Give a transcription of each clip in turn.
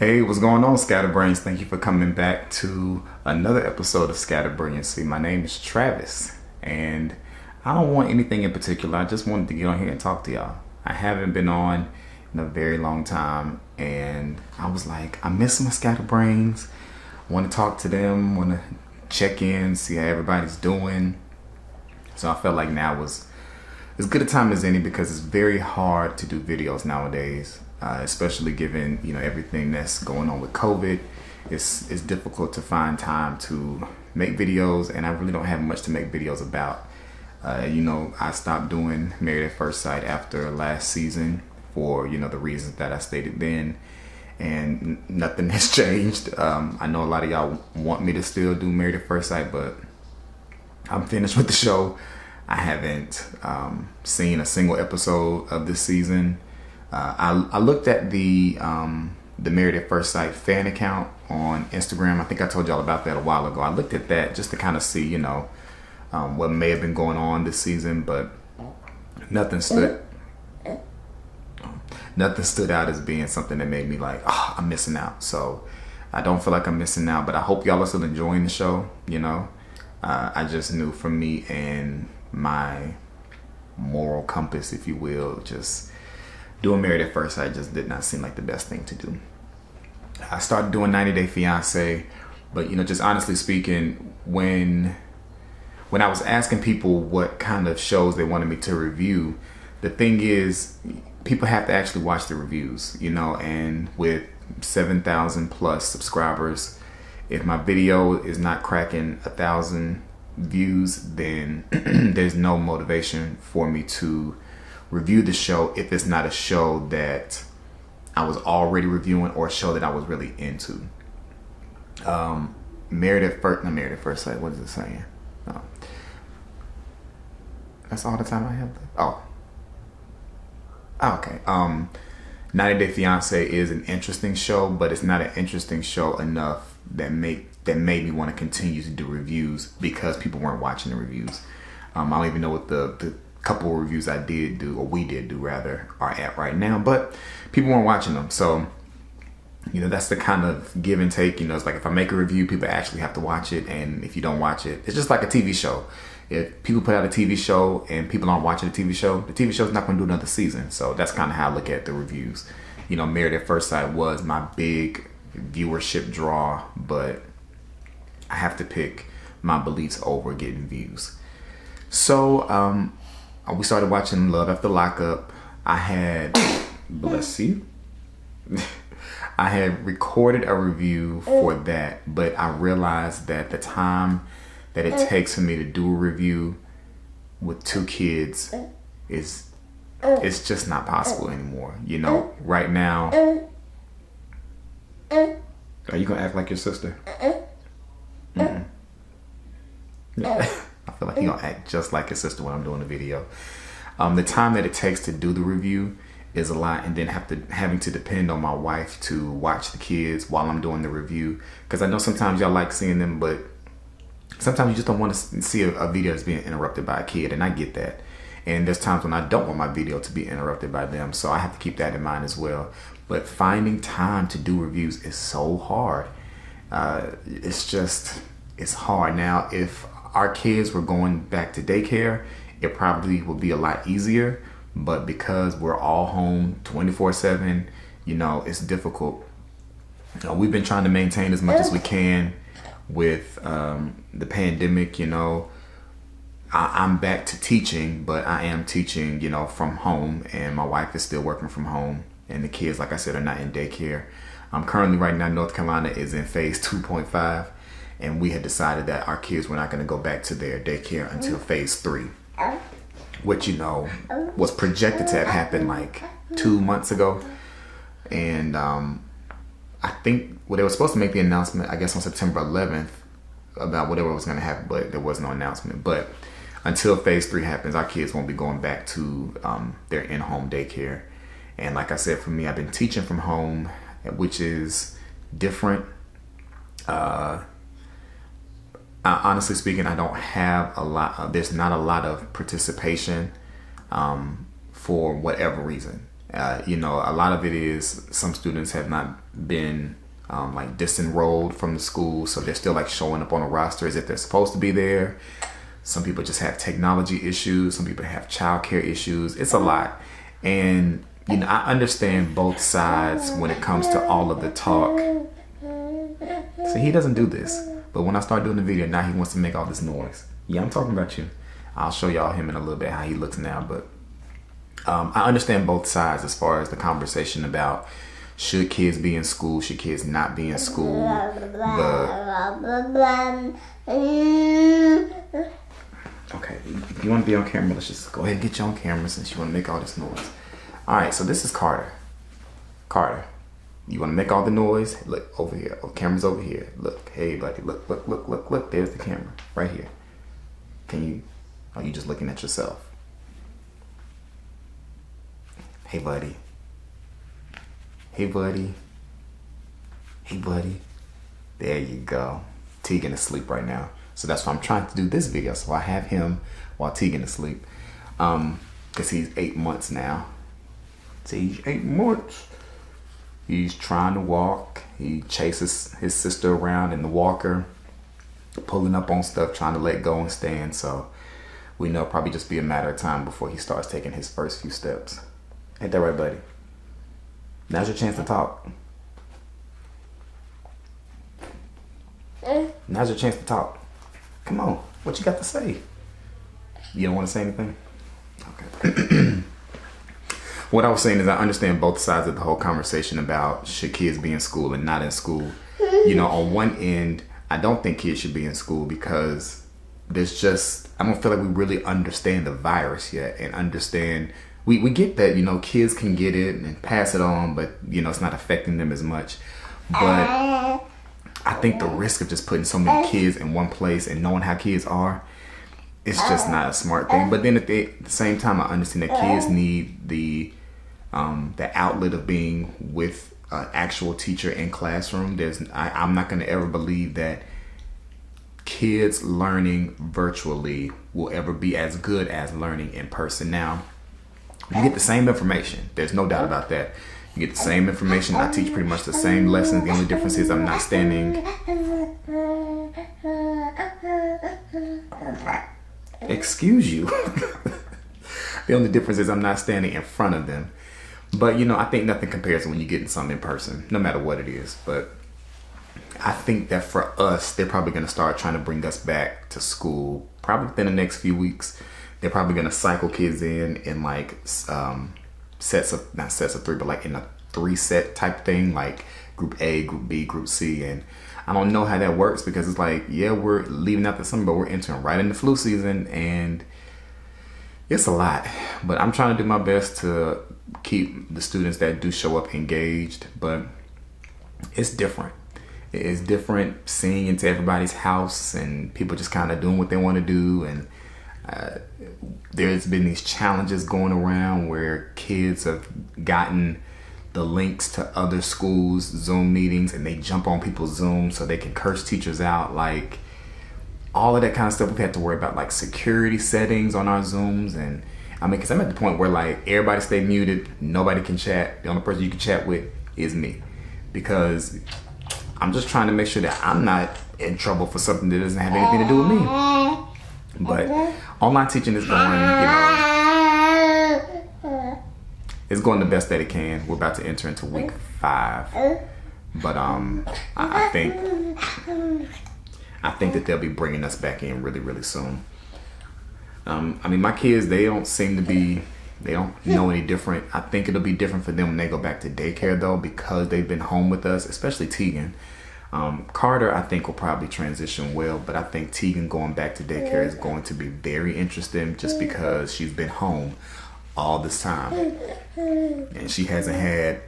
Hey, what's going on, ScatterBrains? Thank you for coming back to another episode of Brilliancy. My name is Travis, and I don't want anything in particular. I just wanted to get on here and talk to y'all. I haven't been on in a very long time, and I was like, I miss my ScatterBrains. I want to talk to them, want to check in, see how everybody's doing. So I felt like now was as good a time as any because it's very hard to do videos nowadays. Especially given everything that's going on with COVID. It's difficult to find time to make videos, and I really don't have much to make videos about. I stopped doing Married at First Sight after last season for the reasons that I stated then, and nothing has changed. I know a lot of y'all want me to still do Married at First Sight, but I'm finished with the show. I haven't seen a single episode of this season. I looked at the Married at First Sight fan account on Instagram. I think I told y'all about that a while ago. I looked at that just to kind of see, what may have been going on this season, but nothing stood out as being something that made me like, I'm missing out. So I don't feel like I'm missing out, but I hope y'all are still enjoying the show. I just knew for me and my moral compass, if you will, just doing Married at First Sight just did not seem like the best thing to do. I started doing 90 Day Fiance, but just honestly speaking, when I was asking people what kind of shows they wanted me to review, the thing is, people have to actually watch the reviews, and with 7,000 plus subscribers, if my video is not cracking 1,000 views, then there's no motivation for me to review the show if it's not a show that I was already reviewing or a show that I was really into. Married at First Sight, what is it saying? Oh. That's all the time I have. Okay. 90 Day Fiance is an interesting show, but it's not an interesting show enough that made me want to continue to do reviews because people weren't watching the reviews. I don't even know what the couple of reviews I did do, or we did do rather, are at right now, but people weren't watching them. So that's the kind of give and take. It's like if I make a review, people actually have to watch it, and if you don't watch it, it's just like a TV show. If people put out a TV show and people aren't watching the TV show is not going to do another season. So that's kind of how I look at the reviews. Married at First Sight was my big viewership draw, but I have to pick my beliefs over getting views. So we started watching Love After Lockup. I had, bless you, I had recorded a review for that, but I realized that the time that it takes for me to do a review with 2 kids it's just not possible anymore. Right now, are you gonna act like your sister? Mm-mm. Yeah. I feel like you're gonna act just like your sister when I'm doing the video. The time that it takes to do the review is a lot, and then having to depend on my wife to watch the kids while I'm doing the review. Because I know sometimes y'all like seeing them, but sometimes you just don't want to see a video that's being interrupted by a kid, and I get that. And there's times when I don't want my video to be interrupted by them, so I have to keep that in mind as well. But finding time to do reviews is so hard. It's hard. Now, if our kids were going back to daycare, it probably would be a lot easier. But because we're all home 24/7, it's difficult. We've been trying to maintain as much as we can with the pandemic. I'm back to teaching, but I am teaching, from home, and my wife is still working from home, and the kids, like I said, are not in daycare. Currently right now, North Carolina is in phase 2.5. And we had decided that our kids were not going to go back to their daycare until phase 3, which, was projected to have happened like 2 months ago. And I think they were supposed to make the announcement, I guess, on September 11th about whatever was going to happen, but there was no announcement. But until phase 3 happens, our kids won't be going back to their in-home daycare. And like I said, for me, I've been teaching from home, which is different. Honestly speaking, I don't have a lot. There's not a lot of participation for whatever reason. A lot of it is some students have not been like disenrolled from the school, so they're still like showing up on a roster as if they're supposed to be there. Some people just have technology issues. Some people have childcare issues. It's a lot. And, I understand both sides when it comes to all of the talk. So he doesn't do this. But when I start doing the video, now he wants to make all this noise. Yeah, I'm talking about you. I'll show y'all him in a little bit, how he looks now. But I understand both sides as far as the conversation about should kids be in school, should kids not be in school. Okay, if you want to be on camera, let's just go ahead and get you on camera since you want to make all this noise. All right, so this is Carter. Carter, you want to make all the noise? Look over here. Oh, camera's over here. Look, hey buddy, look. There's the camera right here. Are you just looking at yourself? Hey buddy. Hey buddy. Hey buddy. There you go. Tegan is asleep right now. So that's why I'm trying to do this video. So I have him while Tegan is asleep. Because he's 8 months now. So he's 8 months. He's trying to walk. He chases his sister around in the walker, pulling up on stuff, trying to let go and stand. So we know it'll probably just be a matter of time before he starts taking his first few steps. Ain't that right, buddy? Now's your chance to talk. Now's your chance to talk. Come on, what you got to say? You don't want to say anything? Okay. What I was saying is I understand both sides of the whole conversation about should kids be in school and not in school. On one end, I don't think kids should be in school because I don't feel like we really understand the virus yet and understand. We get that, kids can get it and pass it on, but, it's not affecting them as much. But I think the risk of just putting so many kids in one place and knowing how kids are, it's just not a smart thing. But then at the same time, I understand that kids need the outlet of being with an actual teacher in classroom. I'm not going to ever believe that kids learning virtually will ever be as good as learning in person. Now, you get the same information. There's no doubt about that. You get the same information. I teach pretty much the same lessons. The only difference is I'm not standing. Excuse you. The only difference is I'm not standing in front of them. But, I think nothing compares when you're getting something in person, no matter what it is. But I think that for us, they're probably going to start trying to bring us back to school probably within the next few weeks. They're probably going to cycle kids in like sets of, not sets of three, but like in a 3-set type thing, like group A, group B, group C. And I don't know how that works because it's like, yeah, we're leaving out the summer, but we're entering right into flu season and it's a lot. But I'm trying to do my best to keep the students that do show up engaged, but it's different. It is different seeing into everybody's house and people just kind of doing what they want to do. And there's been these challenges going around where kids have gotten the links to other schools' Zoom meetings and they jump on people's Zoom so they can curse teachers out. Like all of that kind of stuff. We've had to worry about like security settings on our Zooms. And I mean, because I'm at the point where like everybody stay muted, nobody can chat. The only person you can chat with is me, because I'm just trying to make sure that I'm not in trouble for something that doesn't have anything to do with me. But online teaching is going, it's going the best that it can. We're about to enter into week 5. But I think that they'll be bringing us back in really, really soon. I mean, my kids, they don't know any different. I think it'll be different for them when they go back to daycare though, because they've been home with us, especially Tegan. Carter, I think, will probably transition well, but I think Tegan going back to daycare is going to be very interesting just because she's been home all this time and she hasn't had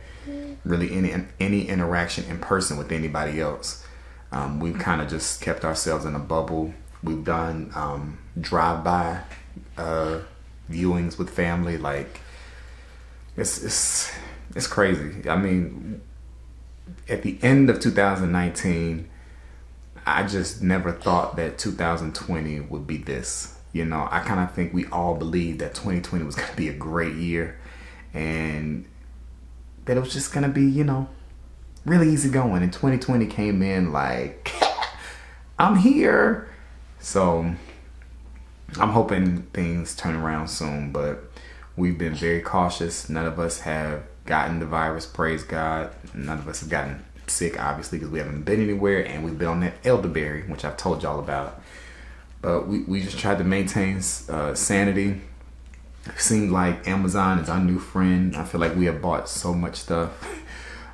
really any interaction in person with anybody else. We've kind of just kept ourselves in a bubble. We've done drive-by viewings with family. Like it's crazy. I mean, at the end of 2019, I just never thought that 2020 would be this. I kind of think we all believed that 2020 was going to be a great year, and that it was just gonna be, you know, really easy going. And 2020 came in like, I'm here. So I'm hoping things turn around soon, but we've been very cautious. None of us have gotten the virus, praise God. None of us have gotten sick, obviously, because we haven't been anywhere, and we've been on that elderberry, which I've told y'all about. But we just tried to maintain sanity. It seemed like Amazon is our new friend. I feel like we have bought so much stuff.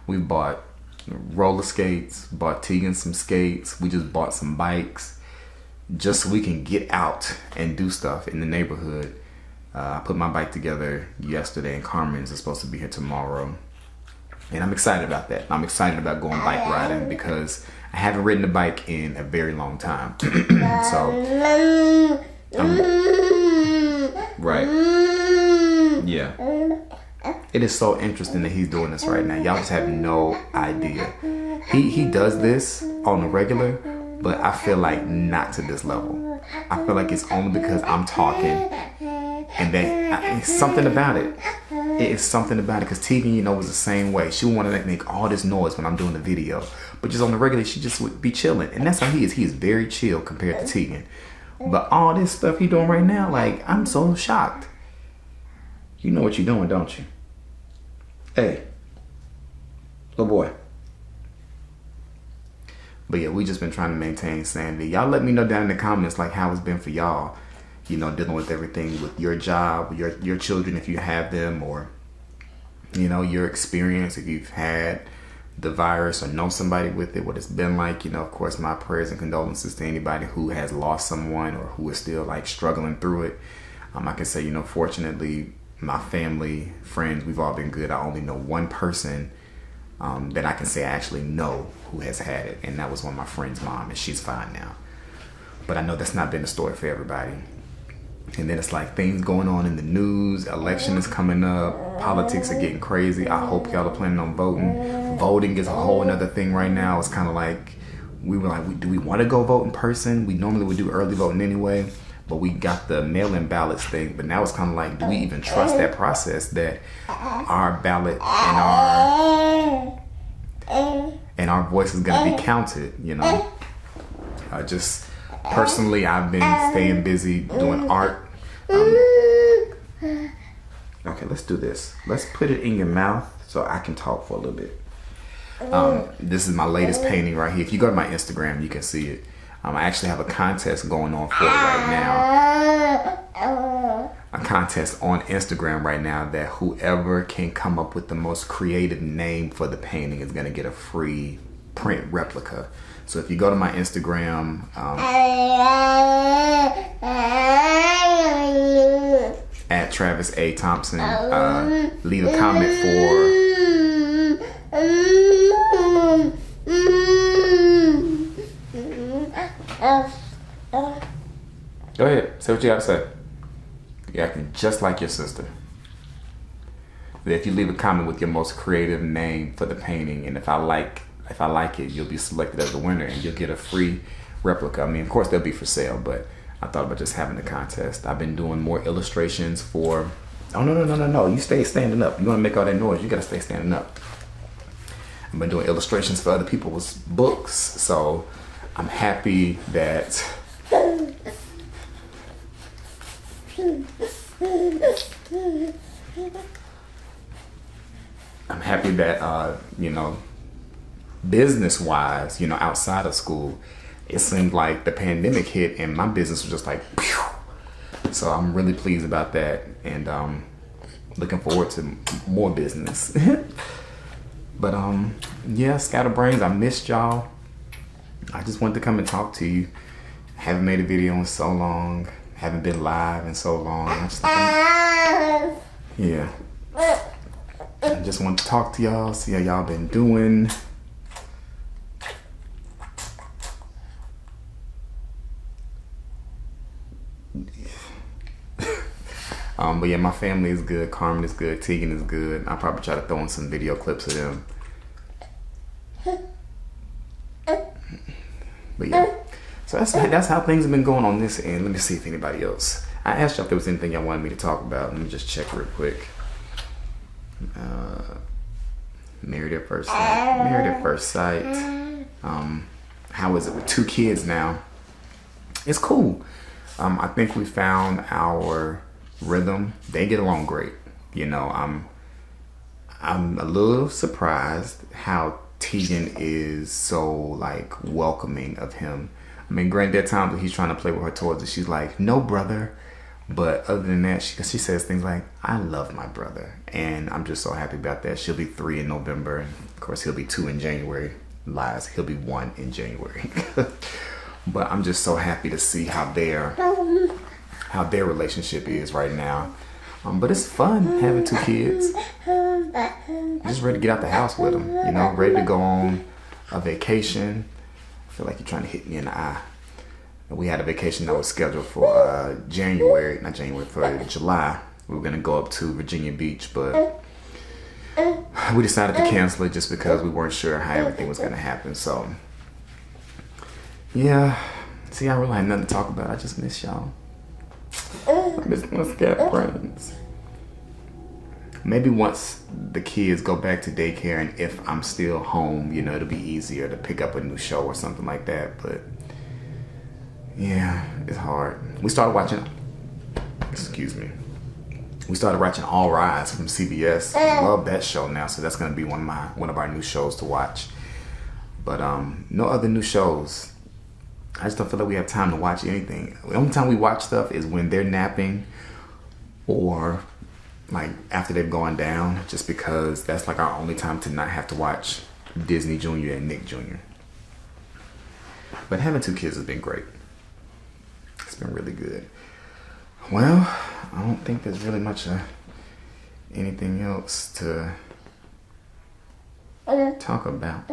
We bought roller skates, bought Tegan some skates. We just bought some bikes just so we can get out and do stuff in the neighborhood. I put my bike together yesterday, and Carmen's is supposed to be here tomorrow. And I'm excited about that. I'm excited about going bike riding because I haven't ridden a bike in a very long time. So, right. Yeah. It is so interesting that he's doing this right now. Y'all just have no idea. He does this on the regular, but I feel like not to this level. I feel like it's only because I'm talking, and then it's something about it. It is something about it, because Tegan, you know, was the same way. She would want to make all this noise when I'm doing the video, but just on the regular, she just would be chilling. And that's how he is. He is very chill compared to Tegan. But all this stuff he doing right now, like, I'm so shocked. You know what you're doing, don't you? Hey, little boy. But yeah, we just been trying to maintain sanity. Y'all let me know down in the comments, like, how it's been for y'all. You know, dealing with everything with your job, your children, if you have them, or, you know, your experience, if you've had the virus or know somebody with it, what it's been like. You know, of course, my prayers and condolences to anybody who has lost someone or who is still like struggling through it. I can say, you know, fortunately, my family, friends, we've all been good. I only know one person that I can say I actually know who has had it, and that was one of my friend's mom, and she's fine now. But I know that's not been the story for everybody. And then it's like things going on in the news, election is coming up, politics are getting crazy. I hope y'all are planning on voting. Voting is a whole another thing right now. It's kind of like, we were like, do we want to go vote in person? We normally would do early voting anyway, but we got the mail-in ballots thing. But now it's kind of like, do we even trust that process, that our ballot and our voice is going to be counted, you know? Personally, I've been staying busy doing art. Okay, let's do this. Let's put it in your mouth so I can talk for a little bit. This is my latest painting right here. If you go to my Instagram, you can see it. I actually have a contest going on for it right now. A contest on Instagram right now that whoever can come up with the most creative name for the painting is going to get a free print replica. So if you go to my Instagram, at Travis A. Thompson, leave a comment for... Go ahead, say what you gotta say. You're acting just like your sister. If you leave a comment with your most creative name for the painting, and if I like it, you'll be selected as the winner, and you'll get a free replica. I mean, of course, they'll be for sale, but I thought about just having a contest. I've been doing more illustrations for... Oh, no. You stay standing up. You want to make all that noise, you got to stay standing up. I've been doing illustrations for other people's books, so I'm happy that... you know, business-wise, you know, outside of school, it seemed like the pandemic hit and my business was just like, pew. So I'm really pleased about that, and looking forward to more business. But yeah, ScatterBrains, I missed y'all. I just wanted to come and talk to you. Haven't made a video in so long. Haven't been live in so long. Yeah. I just want to talk to y'all, see how y'all been doing. But yeah, my family is good. Carmen is good. Tegan is good. I'll probably try to throw in some video clips of them. But yeah, so that's how things have been going on this end. Let me see if anybody else. I asked y'all if there was anything y'all wanted me to talk about. Let me just check real quick. Married at first sight. Married at first sight. How is it with 2 kids now? It's cool. I think we found our rhythm. They get along great. You know, I'm a little surprised how Tegan is so like welcoming of him. I mean, granted, there are times when he's trying to play with her toys and she's like, no, brother. But other than that, she says things like, I love my brother. And I'm just so happy about that. She'll be 3 in November. And of course, he'll be 2 in January. Lies. He'll be 1 in January. But I'm just so happy to see how their relationship is right now. But it's fun having 2 kids. Just ready to get out the house with them. You know, ready to go on a vacation. I feel like you're trying to hit me in the eye. We had a vacation that was scheduled for for July. We were going to go up to Virginia Beach, but we decided to cancel it just because we weren't sure how everything was going to happen. So, yeah. See, I really had nothing to talk about. I just miss y'all. I miss my ScatterBrains. Maybe once the kids go back to daycare and if I'm still home, you know, it'll be easier to pick up a new show or something like that. But yeah, it's hard. We started watching All Rise from CBS. I love that show now, so that's gonna be one of our new shows to watch. But no other new shows. I just don't feel like we have time to watch anything. The only time we watch stuff is when they're napping or like after they've gone down, just because that's like our only time to not have to watch Disney Junior and Nick Jr. But having 2 kids has been great. It's been really good. Well, I don't think there's really much anything else to talk about.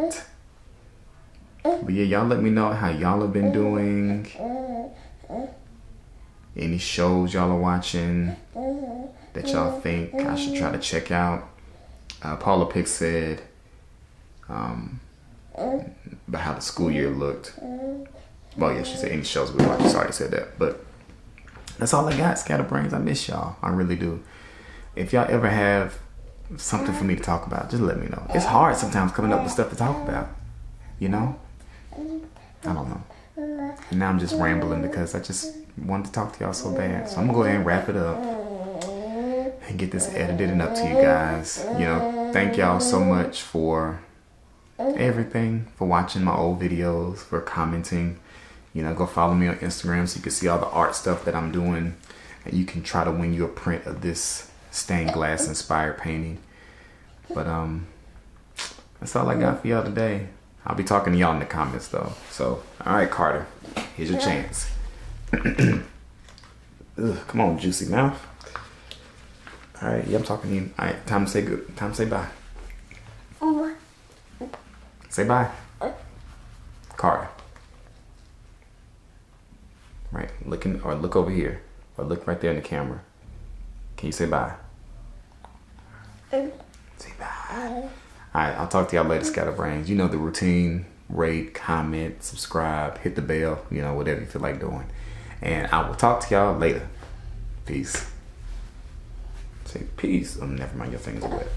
But yeah, y'all let me know how y'all have been doing. Any shows y'all are watching that y'all think I should try to check out. Paula Pick said about how the school year looked. Well, yeah, she said any shows we watch. Sorry, I said that. But that's all I got, ScatterBrains. I miss y'all. I really do. If y'all ever have something for me to talk about, just let me know. It's hard sometimes coming up with stuff to talk about. You know? I don't know. And now I'm just rambling because I just wanted to talk to y'all so bad. So I'm going to go ahead and wrap it up and get this edited and up to you guys. You know, thank y'all so much for everything, for watching my old videos, for commenting. You know, go follow me on Instagram so you can see all the art stuff that I'm doing. And you can try to win you a print of this stained glass inspired painting. But that's all I got for y'all today. I'll be talking to y'all in the comments though. So, all right, Carter, here's your chance. Ugh, come on, juicy mouth. All right, yeah, I'm talking to you. All right, time to say good. Time to say bye. Say bye. Carter. Right, looking, or look over here, or look right there in the camera. Can you say bye? Say bye. Alright, I'll talk to y'all later, ScatterBrains. You know the routine. Rate, comment, subscribe, hit the bell, you know, whatever you feel like doing. And I will talk to y'all later. Peace. Say peace. Oh, never mind, your fingers are wet.